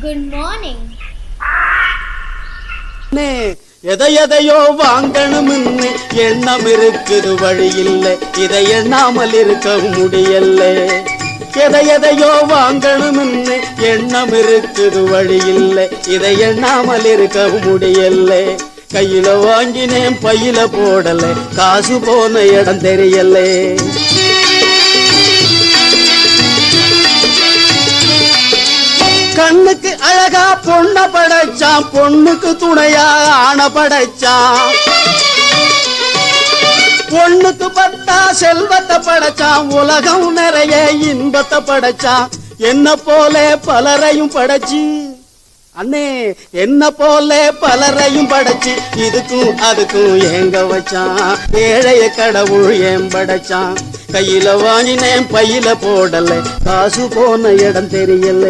Good morning. எதையோ வாங்கணும்னு எண்ணம் இருக்குது வழி இல்லை, இதை எண்ணாமல் இருக்கவும் முடியல. எதையோ வாங்கணும்னு எண்ணம் இருக்குது வழி இல்லை, இதை எண்ணாமல் இருக்கவும் முடியல. கையில வாங்கினேன் பையில போடல, காசு போன இடம் தெரியல. கண்ணுக்கு அழகா பொண்ண படைச்சான், பொண்ணுக்கு துணையா ஆன படைச்சான். பொண்ணுக்கு பத்தா செல்வத்தை படைச்சான், உலகம் நிறைய இன்பத்தை படைச்சான். என்ன போல பலரையும் படைச்சு அண்ணே, என்ன போல பலரையும் படைச்சு இதுக்கும் அதுக்கும் ஏங்க வச்சான். ஏழைய கடவுள் ஏன் படைச்சான். கையில வாங்கினேன் பையில போடல, காசு போன இடம் தெரியல.